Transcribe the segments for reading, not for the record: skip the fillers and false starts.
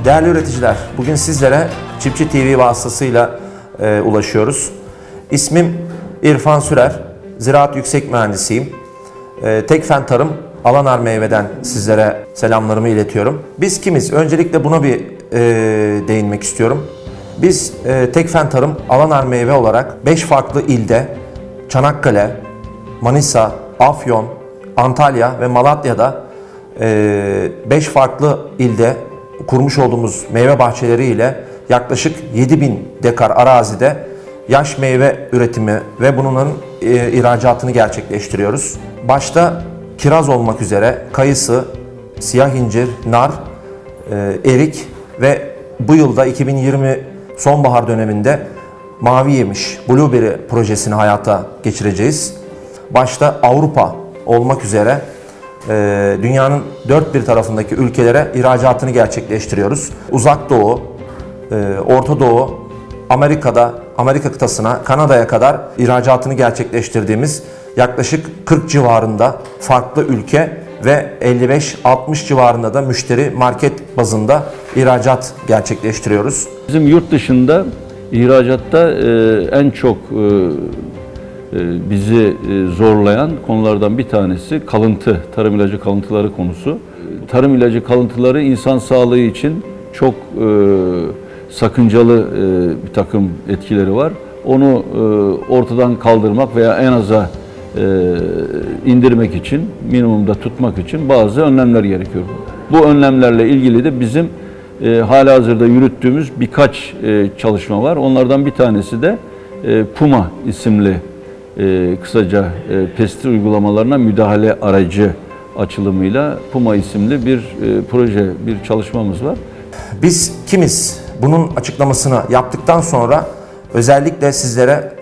Değerli üreticiler, bugün sizlere Çiftçi TV vasıtasıyla ulaşıyoruz. İsmim İrfan Sürer, Ziraat Yüksek Mühendisiyim. Tekfen Tarım, Alanar Meyve'den sizlere selamlarımı iletiyorum. Biz kimiz? Öncelikle buna bir değinmek istiyorum. Biz Tekfen Tarım, Alanar Meyve olarak 5 farklı ilde, Çanakkale, Manisa, Afyon, Antalya ve Malatya'da 5 farklı ilde kurmuş olduğumuz meyve bahçeleriyle yaklaşık 7.000 dekar arazide yaş meyve üretimi ve bunların ihracatını gerçekleştiriyoruz. Başta kiraz olmak üzere kayısı, siyah incir, nar, erik ve bu yılda 2020 sonbahar döneminde mavi yemiş blueberry projesini hayata geçireceğiz. Başta Avrupa olmak üzere dünyanın dört bir tarafındaki ülkelere ihracatını gerçekleştiriyoruz. Uzak Doğu, Orta Doğu, Amerika kıtasına, Kanada'ya kadar ihracatını gerçekleştirdiğimiz yaklaşık 40 civarında farklı ülke ve 55-60 civarında da müşteri market bazında ihracat gerçekleştiriyoruz. Bizim yurt dışında ihracatta en çok bizi zorlayan konulardan bir tanesi kalıntı, tarım ilacı kalıntıları konusu. Tarım ilacı kalıntıları insan sağlığı için çok sakıncalı bir takım etkileri var. Onu ortadan kaldırmak veya en aza indirmek için, minimumda tutmak için bazı önlemler gerekiyor. Bu önlemlerle ilgili de bizim halihazırda yürüttüğümüz birkaç çalışma var. Onlardan bir tanesi de Puma isimli kısaca pestil uygulamalarına müdahale aracı açılımıyla Puma isimli bir proje, bir çalışmamız var. Biz kimiz? Bunun açıklamasını yaptıktan sonra özellikle sizlere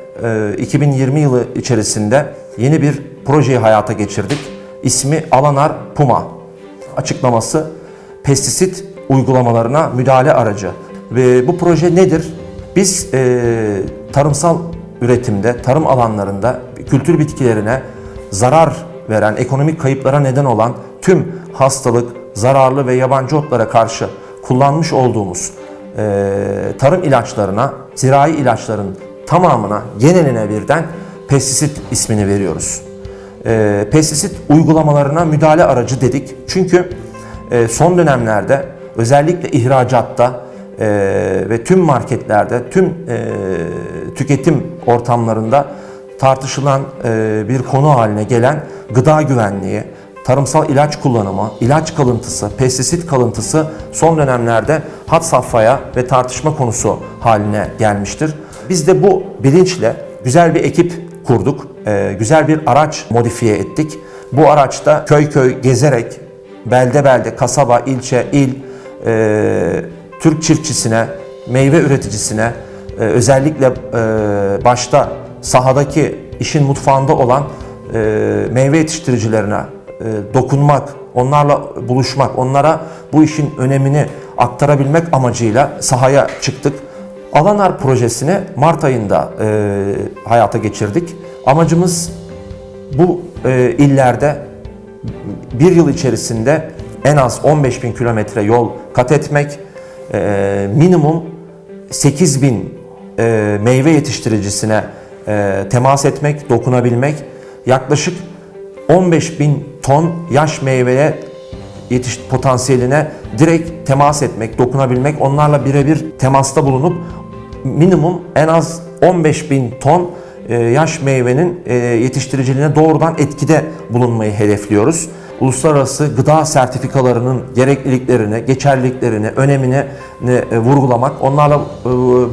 2020 yılı içerisinde yeni bir projeyi hayata geçirdik. İsmi Alanar Puma. Açıklaması pestisit uygulamalarına müdahale aracı. Ve bu proje nedir? Biz tarımsal üretimde, tarım alanlarında kültür bitkilerine zarar veren, ekonomik kayıplara neden olan tüm hastalık, zararlı ve yabancı otlara karşı kullanmış olduğumuz tarım ilaçlarına, zirai ilaçların tamamına, geneline birden pestisit ismini veriyoruz. Pestisit uygulamalarına müdahale aracı dedik. Çünkü son dönemlerde özellikle ihracatta ve tüm marketlerde, tüm tüketim ortamlarında tartışılan bir konu haline gelen gıda güvenliği, tarımsal ilaç kullanımı, ilaç kalıntısı, pestisit kalıntısı son dönemlerde had safhaya ve tartışma konusu haline gelmiştir. Biz de bu bilinçle güzel bir ekip kurduk, güzel bir araç modifiye ettik. Bu araçta köy köy gezerek, belde belde, kasaba, ilçe, il, Türk çiftçisine, meyve üreticisine, özellikle başta sahadaki işin mutfağında olan meyve yetiştiricilerine dokunmak, onlarla buluşmak, onlara bu işin önemini aktarabilmek amacıyla sahaya çıktık. Alanar projesini Mart ayında hayata geçirdik. Amacımız bu illerde bir yıl içerisinde en az 15.000 kilometre yol kat etmek, minimum 8.000 meyve yetiştiricisine temas etmek, dokunabilmek, yaklaşık 15.000 ton yaş meyveye potansiyeline direkt temas etmek, dokunabilmek, onlarla birebir temasta bulunup minimum en az 15.000 ton yaş meyvenin yetiştiriciliğine doğrudan etkide bulunmayı hedefliyoruz. Uluslararası gıda sertifikalarının gerekliliklerini, geçerliliklerini, önemini vurgulamak, onlarla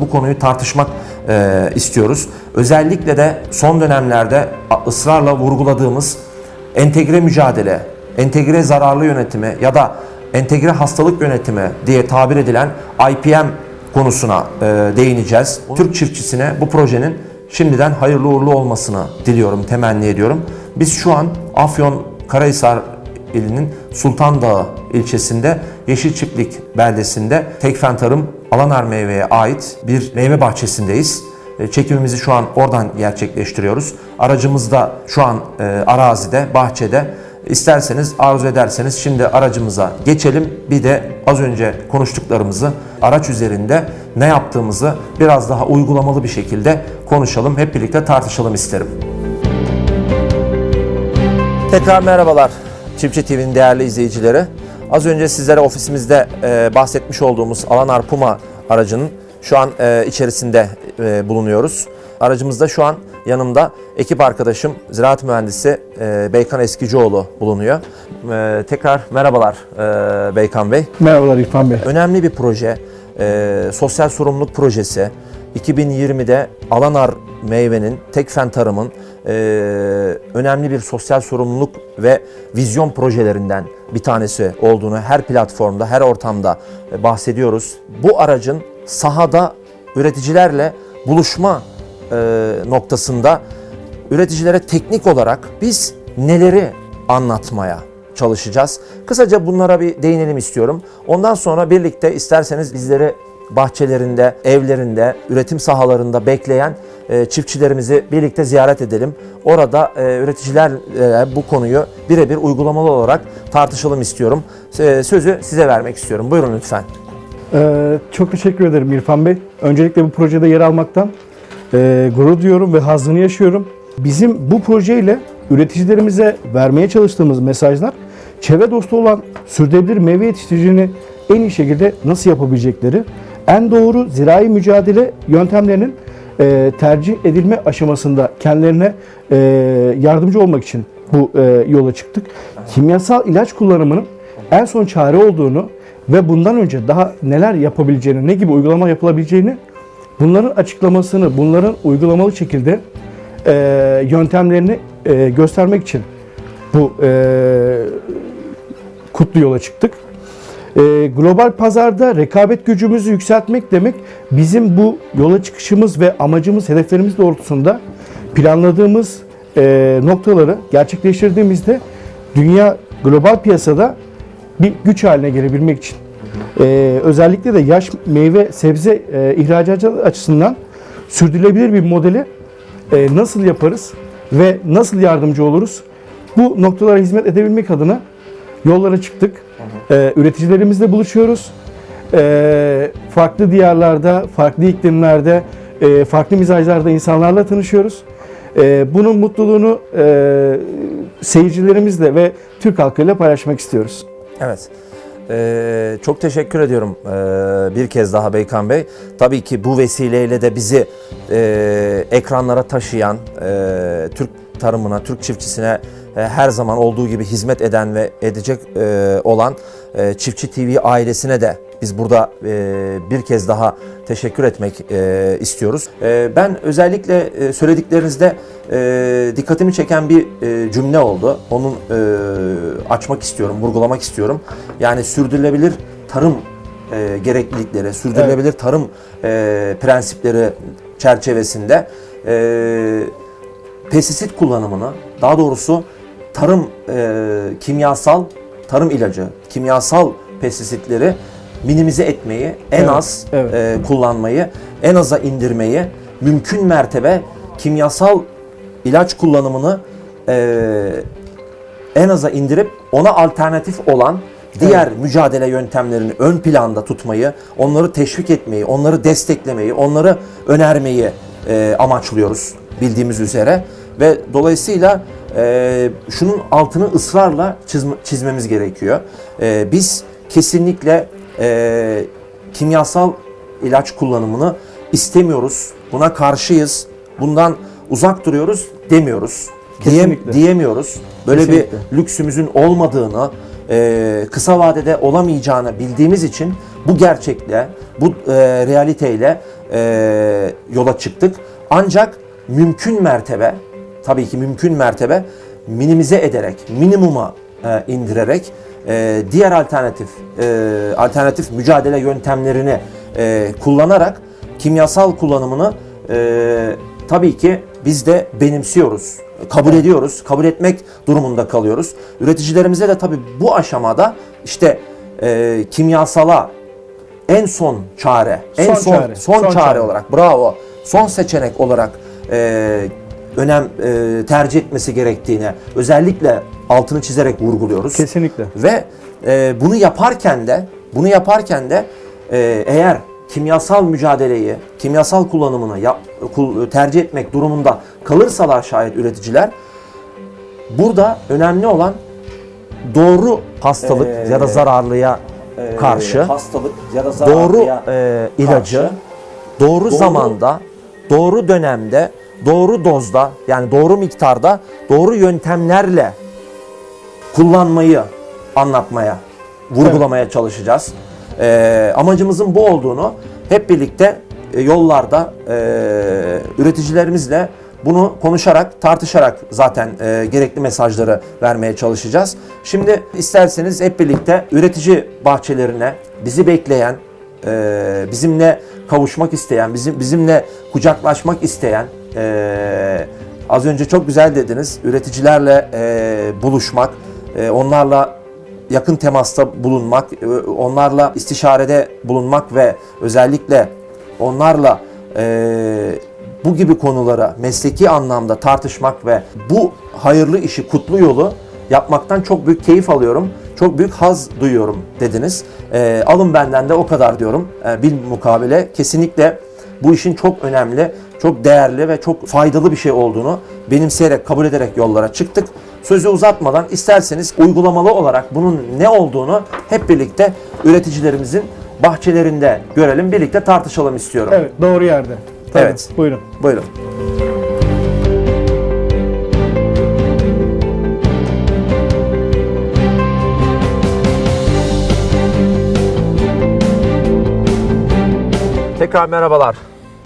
bu konuyu tartışmak istiyoruz. Özellikle de son dönemlerde ısrarla vurguladığımız entegre mücadele, entegre zararlı yönetimi ya da entegre hastalık yönetimi diye tabir edilen IPM konusuna değineceğiz. Türk çiftçisine bu projenin şimdiden hayırlı uğurlu olmasını diliyorum, temenni ediyorum. Biz şu an Afyonkarahisar ilinin Sultandağı ilçesinde Yeşilçiftlik beldesinde Tekfen Tarım Alanar Meyve'ye ait bir meyve bahçesindeyiz. Çekimimizi şu an oradan gerçekleştiriyoruz. Aracımız da şu an arazide, bahçede İsterseniz, arzu ederseniz şimdi aracımıza geçelim. Bir de az önce konuştuklarımızı, araç üzerinde ne yaptığımızı biraz daha uygulamalı bir şekilde konuşalım. Hep birlikte tartışalım isterim. Tekrar merhabalar Çiftçi TV'nin değerli izleyicileri. Az önce sizlere ofisimizde bahsetmiş olduğumuz Alanar Puma aracının şu an içerisinde bulunuyoruz. Aracımızda şu an yanımda ekip arkadaşım ziraat mühendisi Beykan Eskicioğlu bulunuyor. Tekrar merhabalar Beykan Bey. Merhabalar İrfan Bey. Önemli bir proje, sosyal sorumluluk projesi. 2020'de Alanar Meyve'nin, Tekfen Tarım'ın önemli bir sosyal sorumluluk ve vizyon projelerinden bir tanesi olduğunu her platformda, her ortamda bahsediyoruz. Bu aracın sahada üreticilerle buluşma noktasında üreticilere teknik olarak biz neleri anlatmaya çalışacağız? Kısaca bunlara bir değinelim istiyorum. Ondan sonra birlikte isterseniz bizleri bahçelerinde, evlerinde, üretim sahalarında bekleyen çiftçilerimizi birlikte ziyaret edelim. Orada üreticilerle bu konuyu birebir uygulamalı olarak tartışalım istiyorum. Sözü size vermek istiyorum. Buyurun lütfen. Çok teşekkür ederim İrfan Bey. Öncelikle bu projede yer almaktan gurur duyuyorum ve hazzını yaşıyorum. Bizim bu projeyle üreticilerimize vermeye çalıştığımız mesajlar, çevre dostu olan sürdürülebilir meyve yetiştiriciliğini en iyi şekilde nasıl yapabilecekleri, en doğru zirai mücadele yöntemlerinin tercih edilme aşamasında kendilerine yardımcı olmak için bu yola çıktık. Kimyasal ilaç kullanımının en son çare olduğunu ve bundan önce daha neler yapabileceğini, ne gibi uygulama yapılabileceğini, bunların açıklamasını, bunların uygulamalı şekilde yöntemlerini göstermek için bu kutlu yola çıktık. Global pazarda rekabet gücümüzü yükseltmek demek, bizim bu yola çıkışımız ve amacımız, hedeflerimiz doğrultusunda planladığımız noktaları gerçekleştirdiğimizde dünya global piyasada bir güç haline gelebilmek için. Özellikle de yaş meyve sebze ihracatı açısından sürdürülebilir bir modeli nasıl yaparız ve nasıl yardımcı oluruz? Bu noktalara hizmet edebilmek adına yollara çıktık. Üreticilerimizle buluşuyoruz. Farklı diyarlarda, farklı iklimlerde, farklı mizaçlarda insanlarla tanışıyoruz. Bunun mutluluğunu seyircilerimizle ve Türk halkıyla paylaşmak istiyoruz. Evet. Çok teşekkür ediyorum bir kez daha Beykan Bey. Tabii ki bu vesileyle de bizi ekranlara taşıyan, Türk tarımına, Türk çiftçisine her zaman olduğu gibi hizmet eden ve edecek olan Çiftçi TV ailesine de biz burada bir kez daha teşekkür etmek istiyoruz. Ben özellikle söylediklerinizde dikkatimi çeken bir cümle oldu. Onu açmak istiyorum, vurgulamak istiyorum. Yani sürdürülebilir tarım gereklilikleri, sürdürülebilir tarım prensipleri çerçevesinde pestisit kullanımını, daha doğrusu tarım kimyasal tarım ilacı, kimyasal pestisitleri minimize etmeyi, en az kullanmayı, en aza indirmeyi, mümkün mertebe kimyasal ilaç kullanımını en aza indirip ona alternatif olan diğer mücadele yöntemlerini ön planda tutmayı, onları teşvik etmeyi, onları desteklemeyi, onları önermeyi amaçlıyoruz bildiğimiz üzere. Ve dolayısıyla şunun altını ısrarla çizmemiz gerekiyor. Biz kesinlikle kimyasal ilaç kullanımını istemiyoruz. Buna karşıyız. Bundan uzak duruyoruz demiyoruz. Diyemiyoruz. Böyle Kesinlikle. bir lüksümüzün olmadığını, kısa vadede olamayacağını bildiğimiz için bu gerçekle, bu realiteyle yola çıktık. Ancak mümkün mertebe, tabii ki mümkün mertebe minimize ederek, minimuma indirerek diğer alternatif mücadele yöntemlerini kullanarak kimyasal kullanımını tabii ki biz de benimsiyoruz, kabul ediyoruz, kabul etmek durumunda kalıyoruz. Üreticilerimize de tabii bu aşamada işte kimyasala en son çare, son çare olarak, bravo, son seçenek olarak tercih etmesi gerektiğini özellikle altını çizerek vurguluyoruz. Kesinlikle. Ve bunu yaparken de eğer kimyasal mücadeleyi, kimyasal kullanımını tercih etmek durumunda kalırsalar şayet üreticiler, burada önemli olan doğru hastalık ya da zararlıya karşı doğru ilacı doğru zamanda, doğru dönemde, doğru dozda, yani doğru miktarda, doğru yöntemlerle kullanmayı anlatmaya, vurgulamaya çalışacağız. Amacımızın bu olduğunu hep birlikte yollarda üreticilerimizle bunu konuşarak, tartışarak zaten gerekli mesajları vermeye çalışacağız. Şimdi isterseniz hep birlikte üretici bahçelerine bizi bekleyen, bizimle kavuşmak isteyen, bizimle kucaklaşmak isteyen, az önce çok güzel dediniz, üreticilerle buluşmak, onlarla yakın temasta bulunmak, onlarla istişarede bulunmak ve özellikle onlarla bu gibi konulara mesleki anlamda tartışmak ve bu hayırlı işi, kutlu yolu yapmaktan çok büyük keyif alıyorum. Çok büyük haz duyuyorum dediniz. Alın benden de o kadar diyorum. Bilmukabele kesinlikle bu işin çok önemli, çok değerli ve çok faydalı bir şey olduğunu benimseyerek, kabul ederek yollara çıktık. Sözü uzatmadan isterseniz uygulamalı olarak bunun ne olduğunu hep birlikte üreticilerimizin bahçelerinde görelim, birlikte tartışalım istiyorum. Evet, doğru yerde. Tabii. Evet. Buyurun. Buyurun. Tekrar merhabalar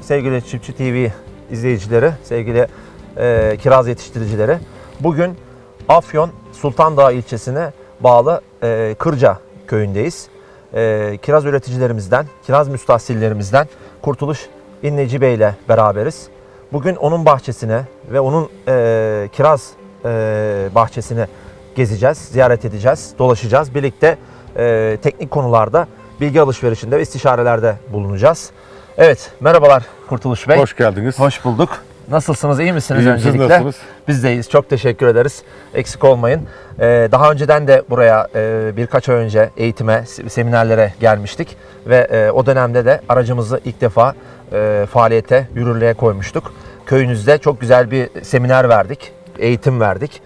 sevgili Çiftçi TV izleyicileri, sevgili kiraz yetiştiricileri. Bugün Afyon Sultan Dağı ilçesine bağlı Kırca köyündeyiz. Kiraz üreticilerimizden, kiraz müstahsillerimizden Kurtuluş İnneci Bey ile beraberiz. Bugün onun bahçesine ve onun kiraz bahçesini gezeceğiz, ziyaret edeceğiz, dolaşacağız. Birlikte teknik konularda bilgi alışverişinde ve istişarelerde bulunacağız. Evet, merhabalar Kurtuluş Bey. Hoş geldiniz. Hoş bulduk. Nasılsınız, iyi misiniz İyiyim, siz öncelikle? nasılsınız? Biz de iyiyiz, çok teşekkür ederiz. Eksik olmayın. Daha önceden de buraya birkaç ay önce eğitime, seminerlere gelmiştik. Ve o dönemde de aracımızı ilk defa faaliyete, yürürlüğe koymuştuk. Köyünüzde çok güzel bir seminer verdik, eğitim verdik.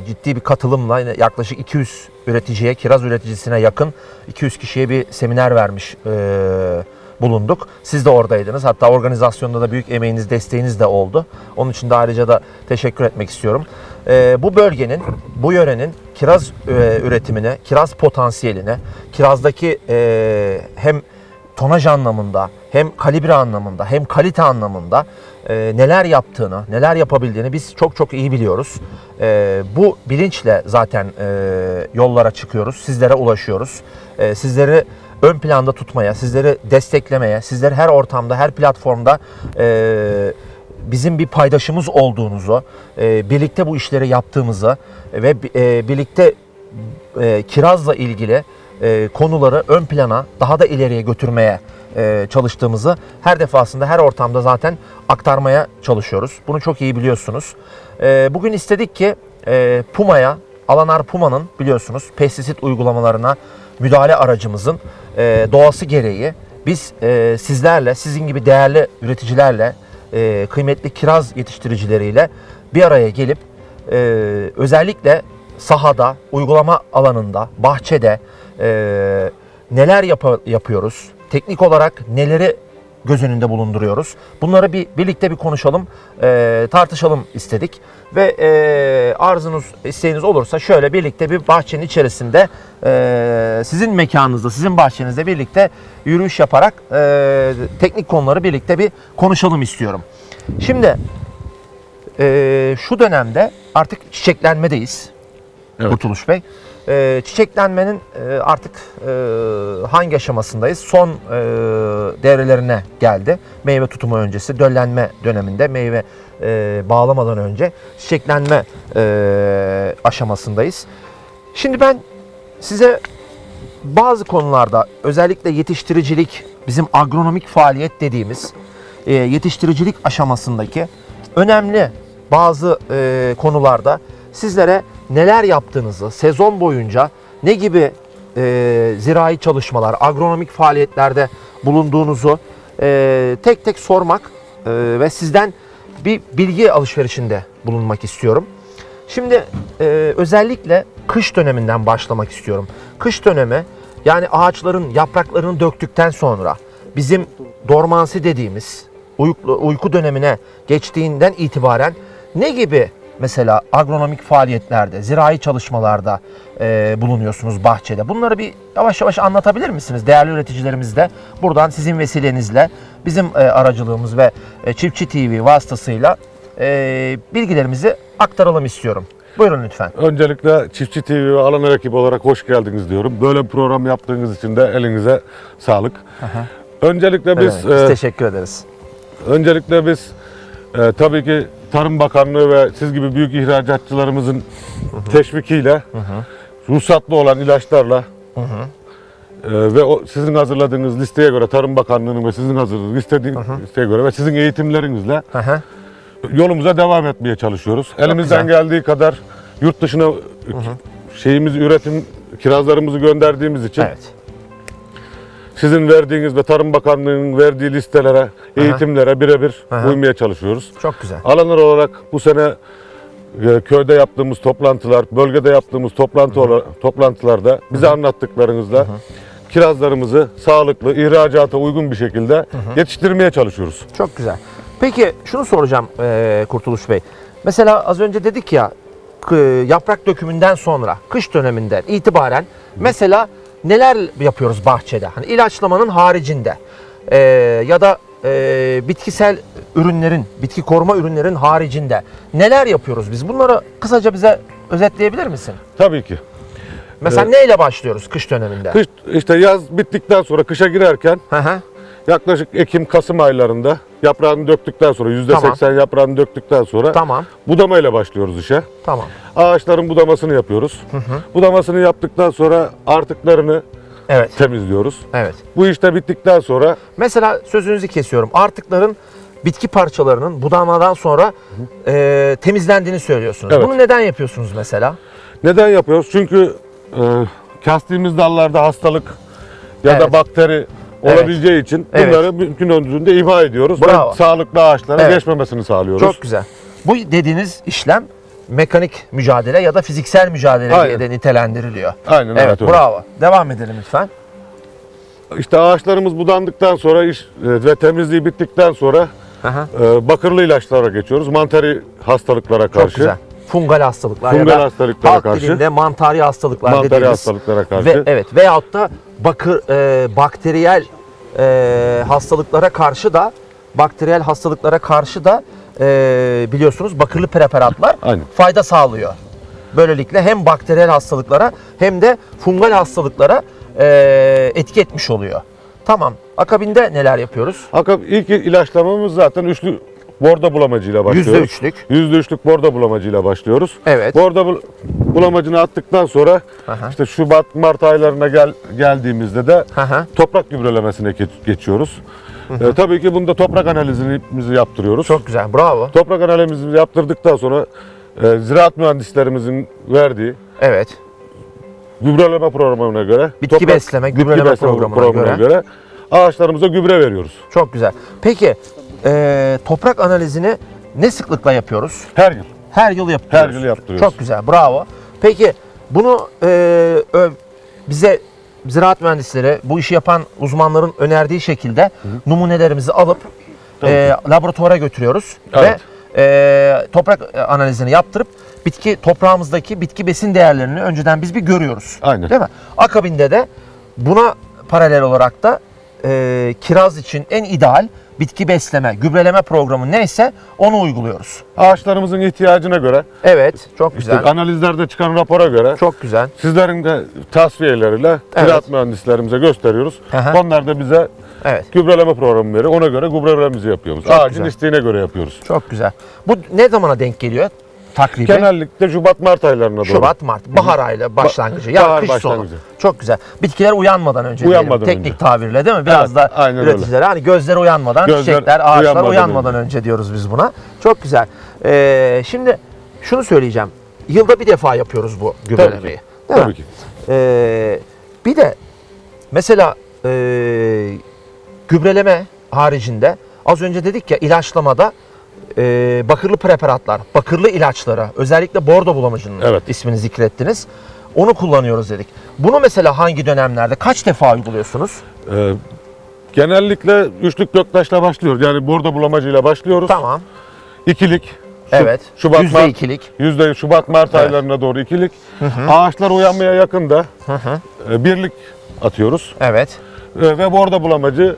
Ciddi bir katılımla yaklaşık 200 üreticiye, kiraz üreticisine yakın 200 kişiye bir seminer vermiş bulunduk. Siz de oradaydınız. Hatta organizasyonda da büyük emeğiniz, desteğiniz de oldu. Onun için de ayrıca da teşekkür etmek istiyorum. Bu bölgenin, bu yörenin kiraz üretimine, kiraz potansiyeline, kirazdaki hem tonaj anlamında, hem kalibre anlamında, hem kalite anlamında neler yaptığını, neler yapabildiğini biz çok çok iyi biliyoruz. Bu bilinçle zaten yollara çıkıyoruz, sizlere ulaşıyoruz. Sizleri ön planda tutmaya, sizleri desteklemeye, sizleri her ortamda, her platformda bizim bir paydaşımız olduğunuzu, birlikte bu işleri yaptığımızı ve birlikte kirazla ilgili konuları ön plana, daha da ileriye götürmeye çalıştığımızı her defasında, her ortamda zaten aktarmaya çalışıyoruz. Bunu çok iyi biliyorsunuz. Bugün istedik ki Puma'ya, Alanar Puma'nın biliyorsunuz pestisit uygulamalarına müdahale aracımızın doğası gereği biz sizlerle, sizin gibi değerli üreticilerle, kıymetli kiraz yetiştiricileriyle bir araya gelip özellikle sahada, uygulama alanında, bahçede neler yapıyoruz, teknik olarak neleri göz önünde bulunduruyoruz. Bunları birlikte bir konuşalım, tartışalım istedik. Ve arzunuz, isteğiniz olursa şöyle birlikte bir bahçenin içerisinde sizin mekanınızda, sizin bahçenizde birlikte yürüyüş yaparak teknik konuları birlikte bir konuşalım istiyorum. Şimdi şu dönemde artık çiçeklenmedeyiz. Evet. Kurtuluş Bey. Çiçeklenmenin artık hangi aşamasındayız? Son devrelerine geldi. Meyve tutumu öncesi, döllenme döneminde, meyve bağlamadan önce çiçeklenme aşamasındayız. Şimdi ben size bazı konularda, özellikle yetiştiricilik, bizim agronomik faaliyet dediğimiz yetiştiricilik aşamasındaki önemli bazı konularda sizlere neler yaptığınızı, sezon boyunca ne gibi zirai çalışmalar, agronomik faaliyetlerde bulunduğunuzu tek tek sormak ve sizden bir bilgi alışverişinde bulunmak istiyorum. Şimdi özellikle kış döneminden başlamak istiyorum. Kış dönemi, yani ağaçların yapraklarını döktükten sonra bizim dormansi dediğimiz uyku dönemine geçtiğinden itibaren ne gibi mesela agronomik faaliyetlerde, zirai çalışmalarda bulunuyorsunuz bahçede? Bunları bir yavaş yavaş anlatabilir misiniz? Değerli üreticilerimiz de buradan sizin vesilenizle, bizim aracılığımız ve Çiftçi TV vasıtasıyla bilgilerimizi aktaralım istiyorum. Buyurun lütfen. Öncelikle Çiftçi TV ve Alan ekibi olarak hoş geldiniz diyorum. Böyle bir program yaptığınız için de elinize sağlık. Öncelikle biz teşekkür ederiz. Öncelikle biz tabii ki Tarım Bakanlığı ve siz gibi büyük ihracatçılarımızın teşvikiyle ruhsatlı olan ilaçlarla ve sizin hazırladığınız listeye göre, Tarım Bakanlığı'nın ve sizin hazırladığınız listeye göre ve sizin eğitimlerinizle yolumuza devam etmeye çalışıyoruz. Elimizden geldiği kadar yurt dışına üretim kirazlarımızı gönderdiğimiz için sizin verdiğiniz ve Tarım Bakanlığı'nın verdiği listelere, eğitimlere birebir uymaya çalışıyoruz. Çok güzel. Alanlar olarak bu sene köyde yaptığımız toplantılar, bölgede yaptığımız toplantılarda bize anlattıklarınızla kirazlarımızı sağlıklı, ihracata uygun bir şekilde yetiştirmeye çalışıyoruz. Çok güzel. Peki şunu soracağım Kurtuluş Bey. Mesela az önce dedik ya, yaprak dökümünden sonra, kış döneminden itibaren mesela neler yapıyoruz bahçede? Hani ilaçlamanın haricinde ya da bitkisel ürünlerin, bitki koruma ürünlerin haricinde neler yapıyoruz biz? Bunları kısaca bize özetleyebilir misin? Tabii ki. Mesela neyle başlıyoruz kış döneminde? Kış, işte yaz bittikten sonra kışa girerken yaklaşık Ekim-Kasım aylarında yaprağını döktükten sonra %80 yaprağını döktükten sonra budamayla başlıyoruz işe. Ağaçların budamasını yapıyoruz. Budamasını yaptıktan sonra artıklarını temizliyoruz. Bu işte bittikten sonra mesela sözünüzü kesiyorum. Artıkların bitki parçalarının budamadan sonra temizlendiğini söylüyorsunuz. Bunu neden yapıyorsunuz mesela? Neden yapıyoruz? Çünkü kestiğimiz dallarda hastalık ya da bakteri olabileceği için bunları mümkün olduğunca imha ediyoruz. Ve sağlıklı ağaçlara geçmemesini sağlıyoruz. Çok güzel. Bu dediğiniz işlem mekanik mücadele ya da fiziksel mücadele diye de nitelendiriliyor. Aynen evet. Bravo. Devam edelim lütfen. İşte ağaçlarımız budandıktan sonra ve temizliği bittikten sonra bakırlı ilaçlara geçiyoruz. Mantari hastalıklara karşı. Çok güzel. Fungal hastalıklar ya da halk dilinde mantari hastalıklar dediğimiz. Hastalıklara karşı. Veyahut da bakteriyel hastalıklara karşı da biliyorsunuz bakırlı preparatlar fayda sağlıyor. Böylelikle hem bakteriyel hastalıklara hem de fungal hastalıklara etki etmiş oluyor. Tamam. Akabinde neler yapıyoruz? İlk ilaçlamamız zaten üçlü bordo bulamacıyla başlıyoruz. %3'lük bordo bulamacıyla başlıyoruz. Bordo bulamacını attıktan sonra işte Şubat, Mart aylarına geldiğimizde de toprak gübrelemesine geçiyoruz. Tabii ki bunda toprak analizimizi yaptırıyoruz. Çok güzel, bravo. Toprak analizimizi yaptırdıktan sonra ziraat mühendislerimizin verdiği gübreleme programına göre, bitki besleme gübreleme programına göre ağaçlarımıza gübre veriyoruz. Çok güzel. Peki toprak analizini ne sıklıkla yapıyoruz? Her yıl. Her yıl yapıyoruz. Her yıl yaptırıyoruz. Çok güzel, bravo. Peki bunu bize ziraat mühendisleri, bu işi yapan uzmanların önerdiği şekilde numunelerimizi alıp laboratuvara götürüyoruz ve toprak analizini yaptırıp toprağımızdaki bitki besin değerlerini önceden biz bir görüyoruz. Değil mi? Akabinde de buna paralel olarak da kiraz için en ideal bitki besleme, gübreleme programı neyse onu uyguluyoruz. Ağaçlarımızın ihtiyacına göre. Çok güzel. İşte analizlerde çıkan rapora göre. Çok güzel. Sizlerin de tasfiyeleriyle ziraat mühendislerimize gösteriyoruz. Onlar da bize gübreleme programı veriyor. Ona göre gübrelememizi yapıyoruz. Ağacın isteğine göre yapıyoruz. Çok güzel. Bu ne zamana denk geliyor? Takribi. Genellikle Şubat-Mart aylarına doğru. Şubat-Mart, bahar ayı başlangıcı. Ya kış sonu. Çok güzel. Bitkiler uyanmadan önce diyelim. Teknik tabirle değil mi? Biraz da üreticilere hani gözleri uyanmadan, çiçekler, ağaçlar uyanmadan önce diyoruz biz buna. Çok güzel. Şimdi şunu söyleyeceğim. yılda bir defa yapıyoruz bu gübrelemeyi. Değil Tabii mi? ki. Bir de mesela gübreleme haricinde az önce dedik ya, ilaçlamada bakırlı preparatlar, bakırlı ilaçlara, özellikle bordo bulamacının Evet. ismini zikrettiniz. Onu kullanıyoruz dedik. Bunu mesela hangi dönemlerde, kaç defa uyguluyorsunuz? Genellikle üçlük döktaşla başlıyoruz. Yani bordo bulamacıyla başlıyoruz. Tamam. İkilik. Evet. Şubat, Yüzde Mart, ikilik. Şubat, Mart Evet. aylarına doğru ikilik. Ağaçlar uyanmaya yakında birlik atıyoruz. Evet. Ve bordo bulamacı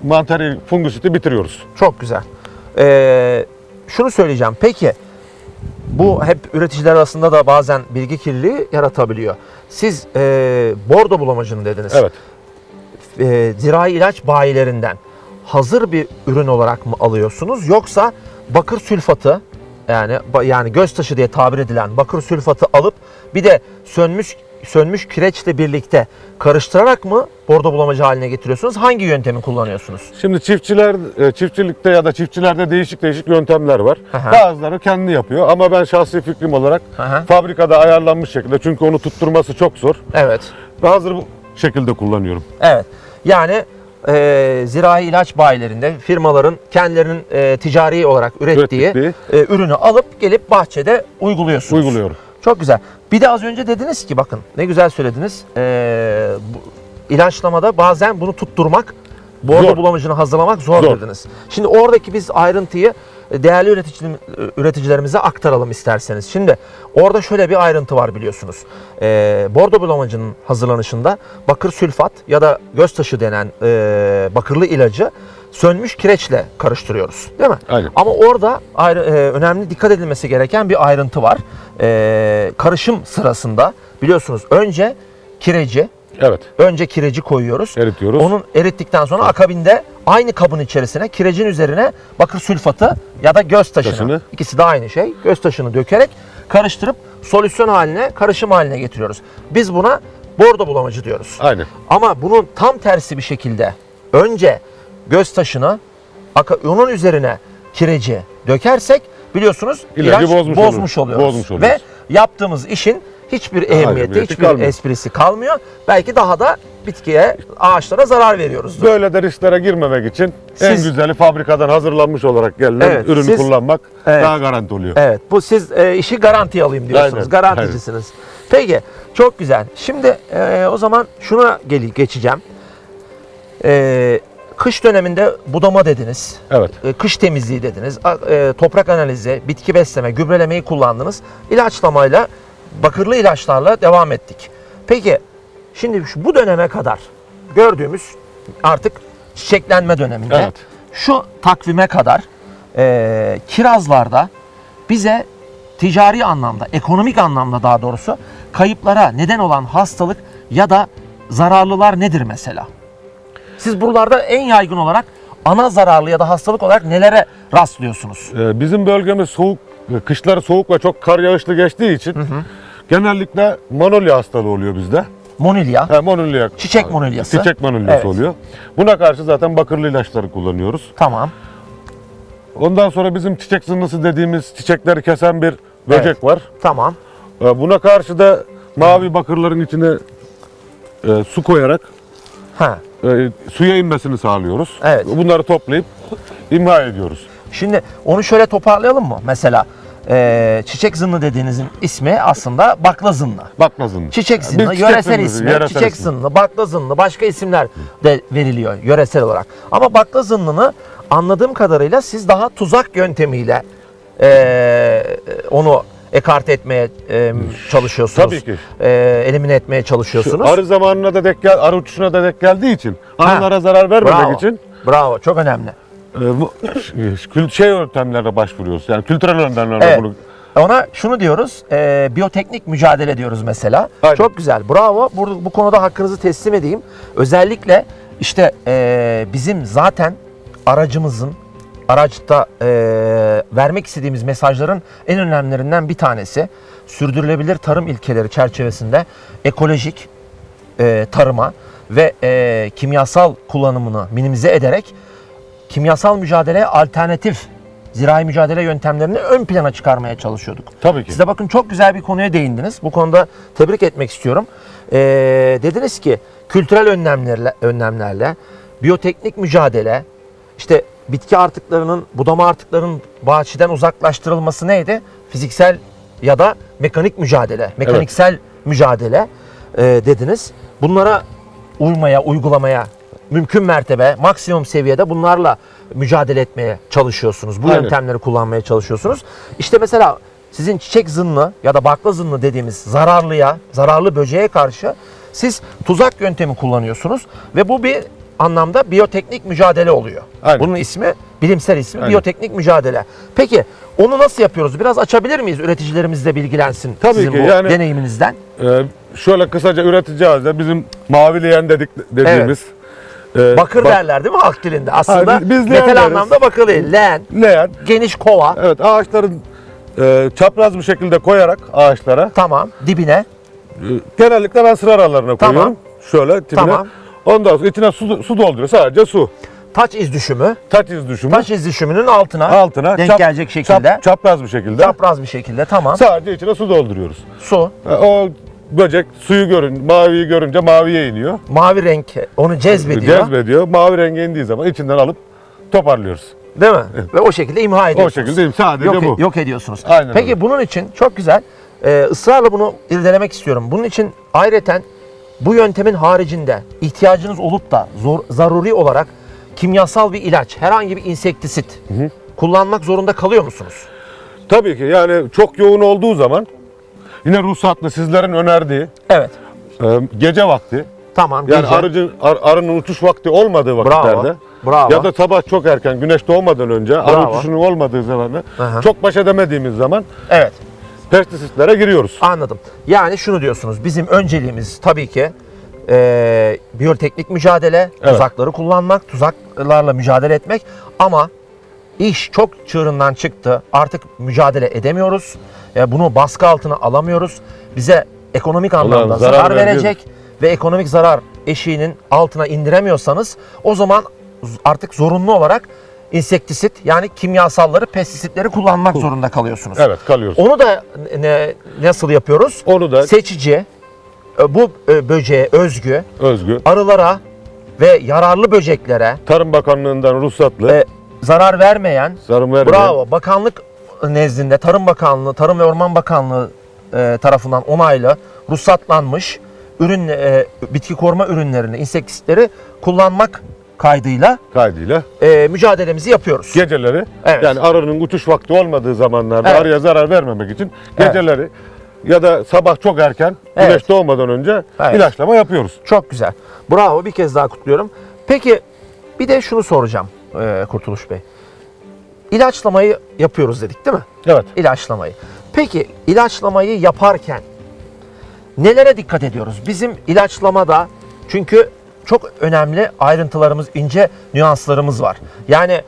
mantarı fungusiti bitiriyoruz. Çok güzel. Şunu söyleyeceğim. Peki bu hep üreticiler arasında da bazen bilgi kirliliği yaratabiliyor. Siz bordo bulamacını dediniz. Evet. Zirai ilaç bayilerinden hazır bir ürün olarak mı alıyorsunuz, yoksa bakır sülfatı, yani göz taşı diye tabir edilen bakır sülfatı alıp bir de sönmüş kireçle birlikte karıştırarak mı bordo bulamacı haline getiriyorsunuz? Hangi yöntemi kullanıyorsunuz? Şimdi çiftçilikte ya da çiftçilerde değişik yöntemler var. Aha. Bazıları kendi yapıyor ama ben şahsi fikrim olarak Aha. fabrikada ayarlanmış şekilde, çünkü onu tutturması çok zor. Evet. Bazıları bu şekilde kullanıyorum. Evet. Yani zirai ilaç bayilerinde firmaların kendilerinin ticari olarak ürettiği ürünü alıp gelip bahçede uyguluyorsunuz. Uyguluyorum. Çok güzel. Bir de az önce dediniz ki, bakın ne güzel söylediniz. İlaçlamada bazen bunu tutturmak, bordo Zor. bulamacını hazırlamak zor dediniz. Şimdi oradaki biz ayrıntıyı değerli üreticilerimize aktaralım isterseniz. Şimdi orada şöyle bir ayrıntı var, biliyorsunuz. Bordo bulamacının hazırlanışında bakır sülfat ya da göz taşı denen bakırlı ilacı sönmüş kireçle karıştırıyoruz. Değil mi? Aynen. Ama orada önemli dikkat edilmesi gereken bir ayrıntı var. Karışım sırasında biliyorsunuz önce kireci koyuyoruz. Eritiyoruz. Onun erittikten sonra akabinde aynı kabın içerisine kirecin üzerine bakır sülfatı ya da göz taşını, ikisi de aynı şey, göz taşını dökerek karıştırıp solüsyon haline, karışım haline getiriyoruz. Biz buna bordo bulamacı diyoruz. Aynen. Ama bunun tam tersi bir şekilde önce göz taşını, onun üzerine kireci dökersek biliyorsunuz İlacı ilaç bozmuş oluyoruz. Ve yaptığımız işin hiçbir ehemmiyeti, hiçbir kalmıyor. esprisi kalmıyor. Belki daha da bitkiye, ağaçlara zarar veriyoruz. Böyle de risklere girmemek için en güzeli fabrikadan hazırlanmış olarak gelinen ürünü kullanmak daha garanti oluyor. Evet, bu siz işi garantiye alayım diyorsunuz. Aynen, Garanticisiniz. Peki, çok güzel. Şimdi o zaman şuna geçeceğim. Kış döneminde budama dediniz. Evet. Kış temizliği dediniz. Toprak analizi, bitki besleme, gübrelemeyi kullandınız. İlaçlamayla, bakırlı ilaçlarla devam ettik. Peki, şimdi bu döneme kadar gördüğümüz artık çiçeklenme döneminde şu takvime kadar kirazlarda bize ticari anlamda, ekonomik anlamda daha doğrusu kayıplara neden olan hastalık ya da zararlılar nedir mesela? Siz buralarda en yaygın olarak ana zararlı ya da hastalık olarak nelere rastlıyorsunuz? Bizim bölgemiz soğuk, kışları soğuk ve çok kar yağışlı geçtiği için genellikle manolya hastalığı oluyor bizde. Monilya. Monolya. Çiçek monolyası. Çiçek monolyası oluyor. Buna karşı zaten bakırlı ilaçları kullanıyoruz. Tamam. Ondan sonra bizim çiçek zınnısı dediğimiz çiçekleri kesen bir böcek var. Tamam. Buna karşı da mavi bakırların içine su koyarak suya inmesini sağlıyoruz. Evet. Bunları toplayıp imha ediyoruz. Şimdi onu şöyle toparlayalım mı? Mesela çiçek zınnı dediğinizin ismi aslında bakla zınnı. Bakla zınnı. Çiçek zınnı, Biz yöresel ismi, çiçek zınnı, bakla zınnı, başka isimler de veriliyor yöresel olarak. Ama bakla zınnını anladığım kadarıyla siz daha tuzak yöntemiyle onu ekarte etmeye çalışıyorsunuz. Tabii ki. Elimine etmeye çalışıyorsunuz. Arı zamanına da arı uçuşuna da denk geldiği için arılara zarar vermemek için. Bravo, çok önemli. Yöntemlerle başvuruyoruz. Yani kültürel yöntemlerle bunu. Ona şunu diyoruz, biyoteknik mücadele diyoruz mesela. Aynen. Çok güzel, bravo. Bu konuda hakkınızı teslim edeyim. Özellikle işte bizim zaten araçta vermek istediğimiz mesajların en önemlilerinden bir tanesi sürdürülebilir tarım ilkeleri çerçevesinde ekolojik tarıma ve kimyasal kullanımını minimize ederek kimyasal mücadeleye alternatif zirai mücadele yöntemlerini ön plana çıkarmaya çalışıyorduk. Tabii ki. Siz de bakın çok güzel bir konuya değindiniz. Bu konuda tebrik etmek istiyorum. Dediniz ki kültürel önlemlerle biyoteknik mücadele, işte bitki artıklarının, budama artıklarının bahçeden uzaklaştırılması neydi? Fiziksel ya da mekanik mücadele, mekaniksel mücadele dediniz. Bunlara uygulamaya mümkün mertebe, maksimum seviyede bunlarla mücadele etmeye çalışıyorsunuz. Bu Aynen. yöntemleri kullanmaya çalışıyorsunuz. İşte mesela sizin çiçek zınnı ya da bakla zınnı dediğimiz zararlı böceğe karşı siz tuzak yöntemi kullanıyorsunuz ve bu bir anlamda biyoteknik mücadele oluyor. Aynen. Bunun ismi, bilimsel ismi Aynen. biyoteknik mücadele. Peki onu nasıl yapıyoruz? Biraz açabilir miyiz? Üreticilerimiz de bilgilensin Tabii sizin ki, bu yani- deneyiminizden. Şöyle kısaca üreteceğiz de bizim mavi leğen dediğimiz Bakır derler değil mi halk dilinde? Aslında Biz leğen metal deriz. anlamda bakır değil. Leğen, leğen. geniş kova. Evet, ağaçların çapraz bir şekilde koyarak ağaçlara Tamam. Dibine. genellikle ben sıra aralarına Tamam. koyuyorum. Şöyle tipine. Tamam. Ondan sonra içine su dolduruyor. Sadece su. Taç iz düşümü. Taç iz düşümü. Taç iz düşümünün altına denk gelecek şekilde. çapraz bir şekilde. Çapraz bir şekilde. Tamam. Sadece içine su dolduruyoruz. Su. O böcek suyu maviyi görünce maviye iniyor. Mavi renk onu cezbediyor. Cezbediyor. Mavi renge indiği zaman içinden alıp toparlıyoruz. Değil mi? Ve o şekilde imha O ediyorsunuz. şekilde sadece bu. Yok ediyorsunuz. Aynen Peki öyle. bunun için çok güzel. Israrla bunu irdelemek istiyorum. Bunun için ayrıca bu yöntemin haricinde ihtiyacınız olup da zaruri olarak kimyasal bir ilaç, herhangi bir insektisit kullanmak zorunda kalıyor musunuz? Tabii ki, yani çok yoğun olduğu zaman yine ruhsatlı sizlerin önerdiği Evet. gece vakti, Tamam. yani gece. arının uçuş vakti olmadığı vakitlerde Bravo. ya da sabah çok erken güneş doğmadan önce arı uçuşunun olmadığı zamanı Aha. çok baş edemediğimiz zaman Evet. pestisitlere giriyoruz. Anladım. Yani şunu diyorsunuz. Bizim önceliğimiz tabii ki biyoteknik mücadele, tuzakları kullanmak, tuzaklarla mücadele etmek ama iş çok çığırından çıktı. Artık mücadele edemiyoruz. Bunu baskı altına alamıyoruz. Bize ekonomik anlamda zarar zarar veriyor. verecek ve ekonomik zarar eşiğinin altına indiremiyorsanız o zaman artık zorunlu olarak insektisit yani kimyasalları, pestisitleri kullanmak zorunda kalıyorsunuz. Evet, kalıyoruz. Onu da nasıl yapıyoruz? Onu da Seçici, bu böceğe özgü, özgü arılara ve yararlı böceklere Tarım Bakanlığı'ndan ruhsatlı zarar vermeyen, zarım vermeyen bravo, bakanlık nezdinde Tarım Bakanlığı, Tarım ve Orman Bakanlığı tarafından onaylı, ruhsatlanmış ürün, bitki koruma ürünlerini, insektisitleri kullanmak kaydıyla mücadelemizi yapıyoruz. geceleri, Evet. yani arının uçuş vakti olmadığı zamanlarda Evet. arıya zarar vermemek için geceleri ya da sabah çok erken güneş Evet. doğmadan önce Evet. ilaçlama yapıyoruz. Çok güzel. Bravo, bir kez daha kutluyorum. Peki bir de şunu soracağım Kurtuluş Bey. İlaçlamayı yapıyoruz dedik değil mi? Evet. İlaçlamayı. Peki ilaçlamayı yaparken nelere dikkat ediyoruz? Bizim ilaçlamada çünkü çok önemli ayrıntılarımız, ince nüanslarımız var. Yani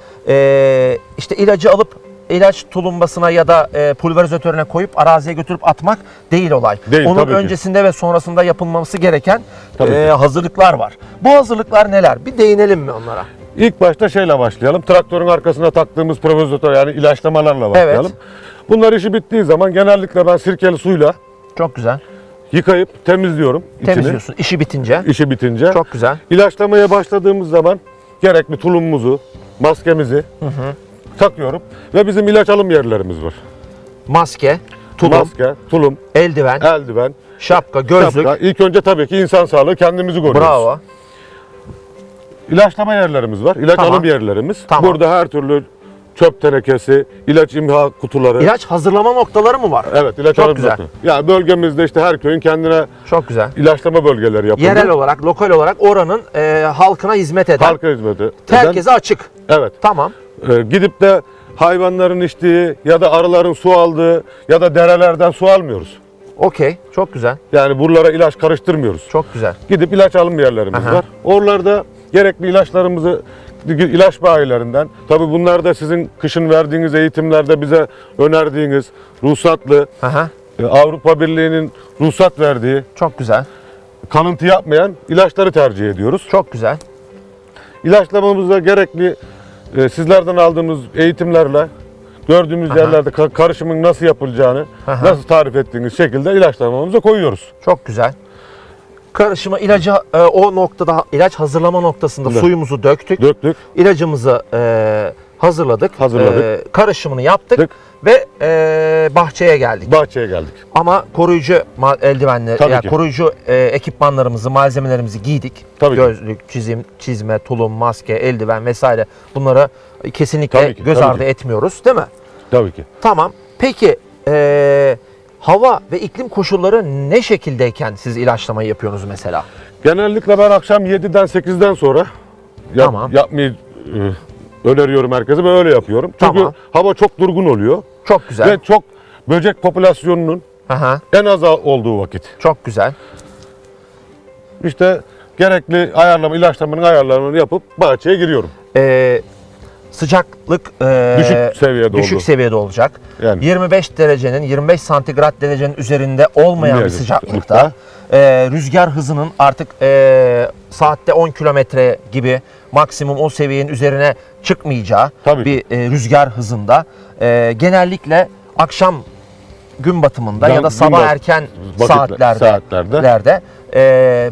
işte ilacı alıp ilaç tulumbasına ya da pulverizatörüne koyup araziye götürüp atmak değil olay. Değil, Onun tabii ki. öncesinde ve sonrasında yapılması gereken Tabii ki. hazırlıklar var. Bu hazırlıklar neler? Bir değinelim mi onlara? İlk başta şeyle başlayalım. Traktörün arkasına taktığımız provizatör yani ilaçlamalarla başlayalım. Bunlar işi bittiği zaman genellikle ben sirkeli suyla Çok güzel. yıkayıp temizliyorum içini. Temizliyorsun işi bitince. İşi bitince. Çok güzel. İlaçlamaya başladığımız zaman gerekli tulumumuzu, maskemizi takıyorum ve bizim ilaç alım yerlerimiz var. Maske, tulum, Maske, tulum, eldiven, eldiven, şapka, gözlük. şapka. İlk önce tabii ki insan sağlığı, kendimizi koruyoruz. Bravo. İlaçlama yerlerimiz var, ilaç Tamam. alım yerlerimiz. Tamam. Burada her türlü çöp tenekesi, ilaç imha kutuları. İlaç hazırlama noktaları mı var? Evet, ilaç Çok alım güzel. kutusu. Yani bölgemizde işte her köyün kendine Çok güzel. ilaçlama bölgeleri yapıldı. Yerel olarak, lokal olarak oranın halkına hizmet eden, Halka hizmeti eden. herkese açık. Evet. Tamam. Gidip de hayvanların içtiği ya da arıların su aldığı ya da derelerden su almıyoruz. Okey. Çok güzel. Yani buralara ilaç karıştırmıyoruz. Çok güzel. Gidip ilaç alım yerlerimiz Aha. var. Oralarda gerekli ilaçlarımızı ilaç bayilerinden, tabii bunlar da sizin kışın verdiğiniz eğitimlerde bize önerdiğiniz ruhsatlı, Aha. Avrupa Birliği'nin ruhsat verdiği, Çok güzel. kalıntı yapmayan ilaçları tercih ediyoruz. Çok güzel. İlaçlamamızda gerekli sizlerden aldığımız eğitimlerle gördüğümüz yerlerde karışımın nasıl yapılacağını, nasıl tarif ettiğiniz şekilde ilaçlamamıza koyuyoruz. Çok güzel. Karışıma ilacı o noktada ilaç hazırlama noktasında Evet. suyumuzu döktük. İlacımızı hazırladık. Karışımını yaptık ve bahçeye geldik. Ama koruyucu eldivenleri, Tabii yani ki. koruyucu ekipmanlarımızı, malzemelerimizi giydik. Tabii ki. Gözlük, çizme, tulum, maske, eldiven vesaire. Bunları kesinlikle Tabii ki, göz tabii ardı ki. etmiyoruz, değil mi? Tabii ki. Tamam. Peki hava ve iklim koşulları ne şekildeyken siz ilaçlamayı yapıyorsunuz mesela? Genellikle ben akşam 7'den 8'den sonra Tamam. yapmayı öneriyorum herkese ve öyle yapıyorum. Çünkü Tamam. hava çok durgun oluyor Çok güzel. ve çok böcek popülasyonunun Aha, en az olduğu vakit. çok güzel. İşte gerekli ilaçlamanın ayarlarını yapıp bahçeye giriyorum. Sıcaklık Düşük seviyede olacak. Yani. 25 derecenin 25 santigrat derecenin üzerinde olmayan bir Olmayacak sıcaklıkta. Rüzgar hızının artık saatte 10 kilometre gibi maksimum o seviyenin üzerine çıkmayacağı Tabii bir rüzgar hızında. Genellikle akşam gün batımında ya da sabah erken saatlerde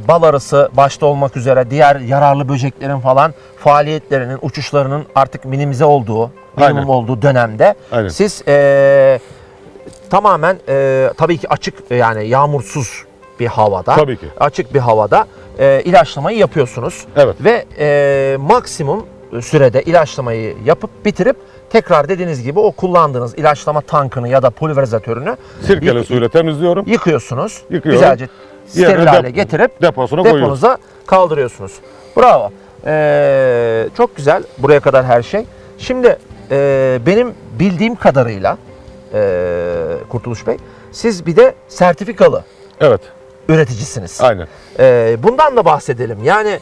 bal arısı başta olmak üzere diğer yararlı böceklerin falan faaliyetlerinin, uçuşlarının artık minimize olduğu, minimum Aynen. olduğu dönemde Aynen. siz tamamen tabii ki açık, yani yağmursuz bir havada, Tabii ki. açık bir havada ilaçlamayı yapıyorsunuz. Evet. Ve maksimum sürede ilaçlamayı yapıp bitirip tekrar dediğiniz gibi o kullandığınız ilaçlama tankını ya da pulverizatörünü Sirkeli suyla temizliyorum. yıkıyorsunuz. Yıkıyorum. Güzelce steril Yerine hale getirip deposuna koyuyoruz. deponuza kaldırıyorsunuz. Bravo. Çok güzel buraya kadar her şey. Şimdi benim bildiğim kadarıyla Kurtuluş Bey, siz bir de sertifikalı Evet. üreticisiniz. Aynen. Bundan da bahsedelim. Yani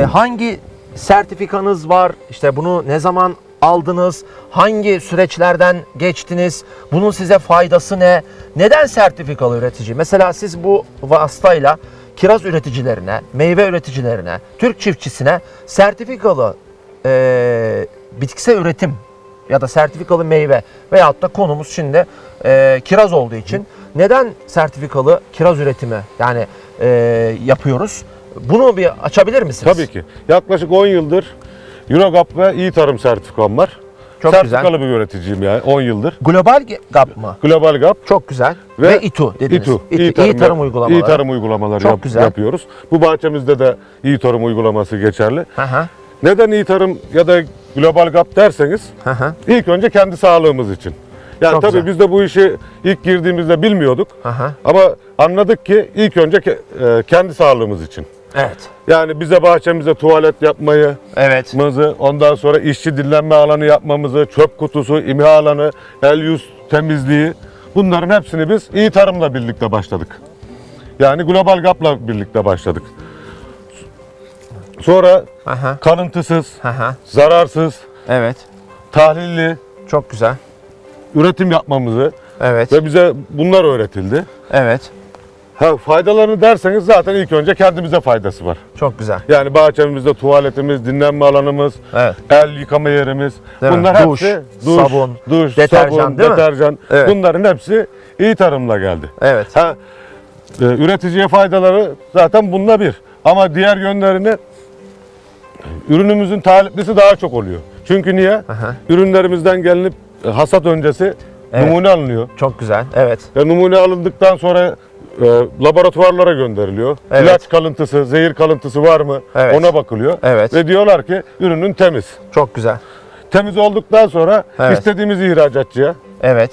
hangi sertifikanız var? İşte bunu ne zaman aldınız? Hangi süreçlerden geçtiniz? Bunun size faydası ne? Neden sertifikalı üretici? Mesela siz bu vasıtayla kiraz üreticilerine, meyve üreticilerine, Türk çiftçisine sertifikalı bitkisel üretim ya da sertifikalı meyve veyahut da konumuz şimdi kiraz olduğu için neden sertifikalı kiraz üretimi yani yapıyoruz? Bunu bir açabilir misiniz? Tabii ki. Yaklaşık 10 yıldır Eurogap ve İyi Tarım sertifikam var. Çok Sertifikalı güzel. bir üreticiyim yani 10 yıldır. Global GAP mı? Global GAP Çok güzel. Ve İTU dediniz. İyi tarım uygulamaları. İyi tarım uygulamaları Çok güzel. yapıyoruz. Bu bahçemizde de iyi tarım uygulaması geçerli. Hı. Neden iyi tarım ya da global GAP derseniz Hı. ilk önce kendi sağlığımız için. Yani Çok tabii güzel. biz de bu işi ilk girdiğimizde bilmiyorduk. Hı. Ama anladık ki ilk önce kendi sağlığımız için. Evet. Yani bize bahçemize tuvalet yapmayı, Evet. ondan sonra işçi dinlenme alanı yapmamızı, çöp kutusu, imha alanı, el yüz temizliği, bunların hepsini biz iyi tarımla birlikte başladık. Yani Global GAP'la birlikte başladık. Sonra Hı. kalıntısız, Hı. zararsız, Evet. tahlilli Çok güzel. üretim yapmamızı Evet. ve bize bunlar öğretildi. Evet. Faydalarını derseniz zaten ilk önce kendimize faydası var. Çok güzel. Yani bahçemizde tuvaletimiz, dinlenme alanımız, Evet. el yıkama yerimiz. Değil mi? Bunlar Duş, hepsi sabun, duş, deterjan, sabun, değil mi? deterjan. Evet. Bunların hepsi iyi tarımla geldi. Evet. Üreticiye faydaları zaten bununla bir. Ama diğer yönlerini ürünümüzün taliplisi daha çok oluyor. Çünkü niye? Aha. Ürünlerimizden gelinip hasat öncesi Evet. numune alınıyor. Çok güzel. Evet. Numune alındıktan sonra laboratuvarlara gönderiliyor. Evet. İlaç kalıntısı, zehir kalıntısı var mı? Evet. Ona bakılıyor. Evet. Ve diyorlar ki ürünün temiz. Çok güzel. Temiz olduktan sonra Evet. istediğimiz ihracatçıya Evet.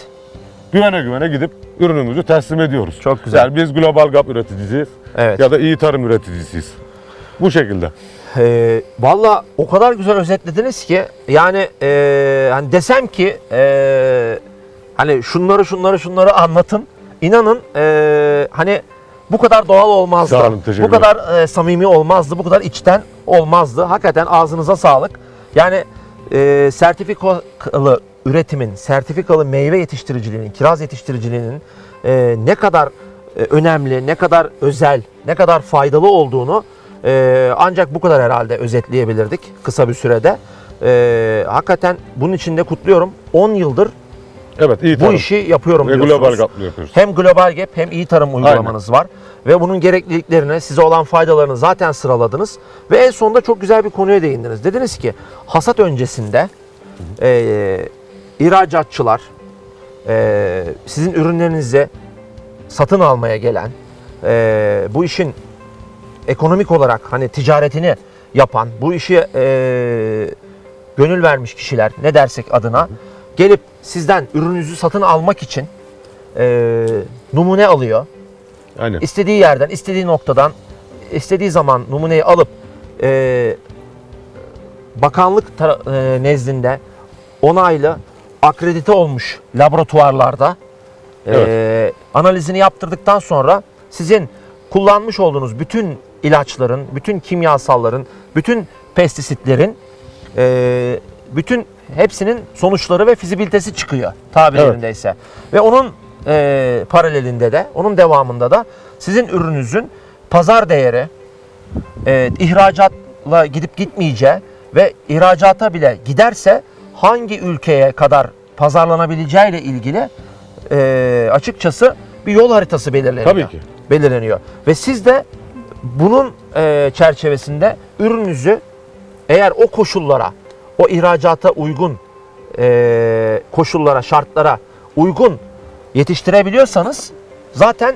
güvene gidip ürünümüzü teslim ediyoruz. Çok güzel. Yani biz Global GAP üreticisiyiz Evet. ya da iyi tarım üreticisiyiz. Bu şekilde. Valla o kadar güzel özetlediniz ki yani hani desem ki hani şunları anlatın, inanın hani bu kadar doğal olmazdı. Sağ olun, teşekkür bu kadar samimi olmazdı, bu kadar içten olmazdı. Hakikaten ağzınıza sağlık. Yani sertifikalı üretimin, sertifikalı meyve yetiştiriciliğinin, kiraz yetiştiriciliğinin ne kadar önemli, ne kadar özel, ne kadar faydalı olduğunu ancak bu kadar herhalde özetleyebilirdik kısa bir sürede. Hakikaten bunun için de kutluyorum. 10 yıldır Evet, iyi bu tarım. işi yapıyorum Ve diyorsunuz. global GAP'lı yapıyoruz. Hem global GAP hem iyi tarım uygulamanız var. Ve bunun gerekliliklerini, size olan faydalarını zaten sıraladınız. Ve en sonunda çok güzel bir konuya değindiniz. Dediniz ki hasat öncesinde ihracatçılar sizin ürünlerinizi satın almaya gelen, bu işin ekonomik olarak hani ticaretini yapan, bu işe gönül vermiş kişiler ne dersek adına gelip sizden ürününüzü satın almak için numune alıyor. Aynen. İstediği yerden, istediği noktadan, istediği zaman numuneyi alıp bakanlık nezdinde onaylı, akredite olmuş laboratuvarlarda analizini yaptırdıktan sonra sizin kullanmış olduğunuz bütün ilaçların, bütün kimyasalların, bütün pestisitlerin bütün hepsinin sonuçları ve fizibilitesi çıkıyor tabirlerindeyse. Ve onun paralelinde de, onun devamında da sizin ürününüzün pazar değeri, ihracatla gidip gitmeyeceği ve ihracata bile giderse hangi ülkeye kadar pazarlanabileceği ile ilgili açıkçası bir yol haritası belirleniyor. Tabii ki. Belirleniyor. Ve siz de bunun çerçevesinde ürününüzü eğer o koşullara, o ihracata uygun koşullara, şartlara uygun yetiştirebiliyorsanız zaten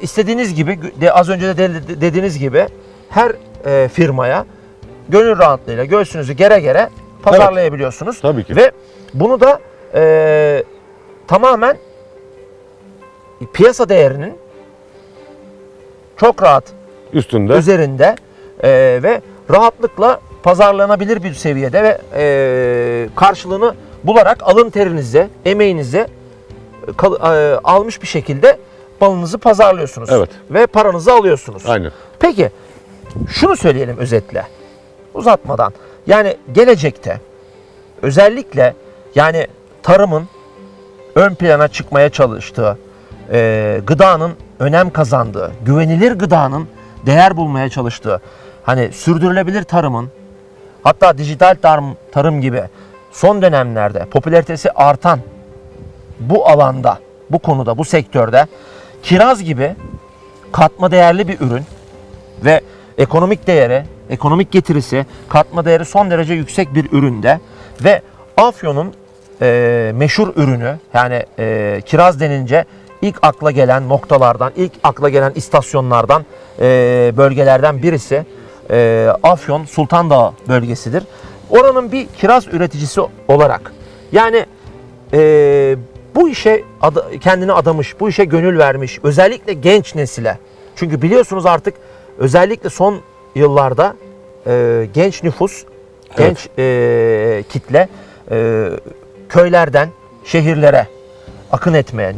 istediğiniz gibi, az önce de dediğiniz gibi her firmaya gönül rahatlığıyla göğsünüzü gere gere pazarlayabiliyorsunuz. Evet, tabii ki. Ve bunu da tamamen piyasa değerinin çok rahat Üstünde. üzerinde ve rahatlıkla pazarlanabilir bir seviyede ve karşılığını bularak alın terinizi, emeğinizi almış bir şekilde balınızı pazarlıyorsunuz. Evet. Ve paranızı alıyorsunuz. Aynen. Peki şunu söyleyelim özetle, uzatmadan. Yani gelecekte özellikle yani tarımın ön plana çıkmaya çalıştığı, gıdanın önem kazandığı, güvenilir gıdanın değer bulmaya çalıştığı, hani sürdürülebilir tarımın, hatta dijital tarım gibi son dönemlerde popülaritesi artan bu alanda, bu konuda, bu sektörde kiraz gibi katma değerli bir ürün ve ekonomik değeri, ekonomik getirisi, katma değeri son derece yüksek bir üründe ve Afyon'un meşhur ürünü, yani kiraz denince ilk akla gelen noktalardan, ilk akla gelen istasyonlardan, bölgelerden birisi Afyon Sultan Dağı bölgesidir. Oranın bir kiraz üreticisi olarak yani bu işe kendini adamış, bu işe gönül vermiş, özellikle genç nesile. Çünkü biliyorsunuz artık özellikle son yıllarda genç nüfus, genç kitle köylerden şehirlere akın etmeye,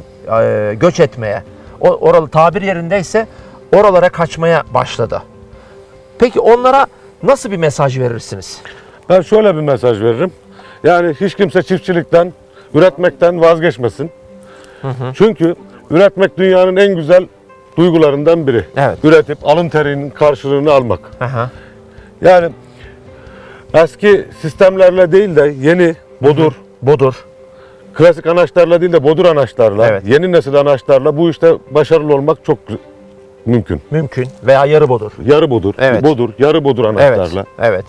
göç etmeye, oralı tabir yerindeyse oralara kaçmaya başladı. Peki onlara nasıl bir mesaj verirsiniz? Ben şöyle bir mesaj veririm. Yani hiç kimse çiftçilikten, üretmekten vazgeçmesin. Çünkü üretmek dünyanın en güzel duygularından biri. Evet. Üretip alın terinin karşılığını almak. Aha. Yani eski sistemlerle değil de yeni Bodur. klasik anaçlarla değil de bodur anaçlarla, Evet. yeni nesil anaçlarla bu işte başarılı olmak çok mümkün. Mümkün veya yarı bodur. Yarı bodur, Evet. yarı bodur Evet. anaçlarla. Evet.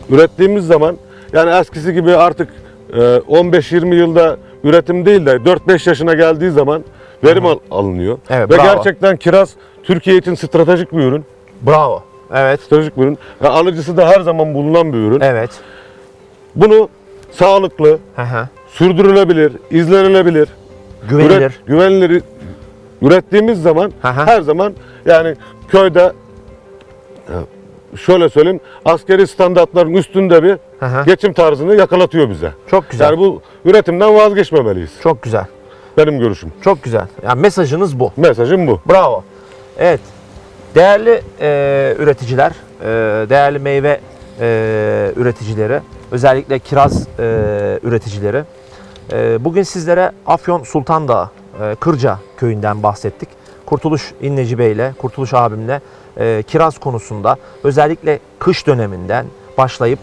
Ürettiğimiz zaman yani eskisi gibi artık 15-20 yılda üretim değil de 4-5 yaşına geldiği zaman verim alınıyor. Evet, Ve bravo. gerçekten kiraz Türkiye için stratejik bir ürün. Bravo. Evet. Stratejik bir ürün. Ve alıcısı da her zaman bulunan bir ürün. Evet. Bunu sağlıklı, Aha. sürdürülebilir, izlenilebilir, Güvenilir. güvenilir ürettiğimiz zaman Aha. her zaman yani köyde şöyle söyleyeyim askeri standartların üstünde bir Aha. geçim tarzını yakalatıyor bize. Çok güzel. Yani bu üretimden vazgeçmemeliyiz. Çok güzel. Benim görüşüm. Çok güzel. Yani mesajınız bu. Mesajım bu. Bravo. Evet. Değerli üreticiler, değerli meyve üreticileri, özellikle kiraz üreticileri. Bugün sizlere Afyon Sultan Dağı, Kırca köyünden bahsettik. Kurtuluş İnneci Bey ile, Kurtuluş abimle kiraz konusunda özellikle kış döneminden başlayıp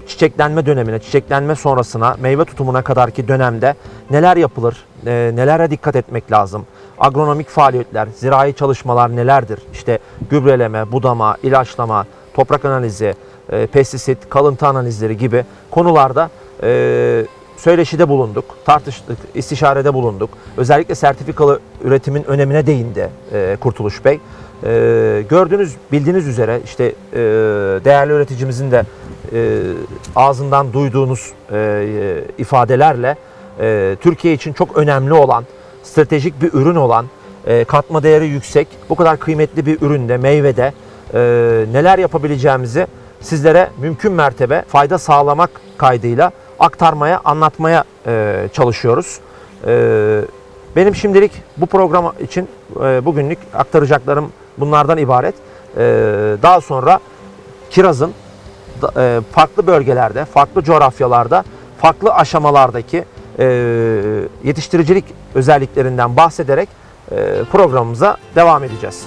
çiçeklenme dönemine, çiçeklenme sonrasına, meyve tutumuna kadarki dönemde neler yapılır, nelere dikkat etmek lazım? Agronomik faaliyetler, zirai çalışmalar nelerdir? İşte gübreleme, budama, ilaçlama, toprak analizi, pestisit, kalıntı analizleri gibi konularda söyleşide bulunduk, tartıştık, istişarede bulunduk. Özellikle sertifikalı üretimin önemine değindi Kurtuluş Bey. Gördüğünüz, bildiğiniz üzere işte değerli üreticimizin de ağzından duyduğunuz ifadelerle Türkiye için çok önemli olan, stratejik bir ürün olan, katma değeri yüksek, bu kadar kıymetli bir üründe, meyvede neler yapabileceğimizi sizlere mümkün mertebe fayda sağlamak kaydıyla aktarmaya, anlatmaya çalışıyoruz. Benim şimdilik bu program için bugünlük aktaracaklarım bunlardan ibaret. Daha sonra kirazın farklı bölgelerde, farklı coğrafyalarda, farklı aşamalardaki yetiştiricilik özelliklerinden bahsederek programımıza devam edeceğiz.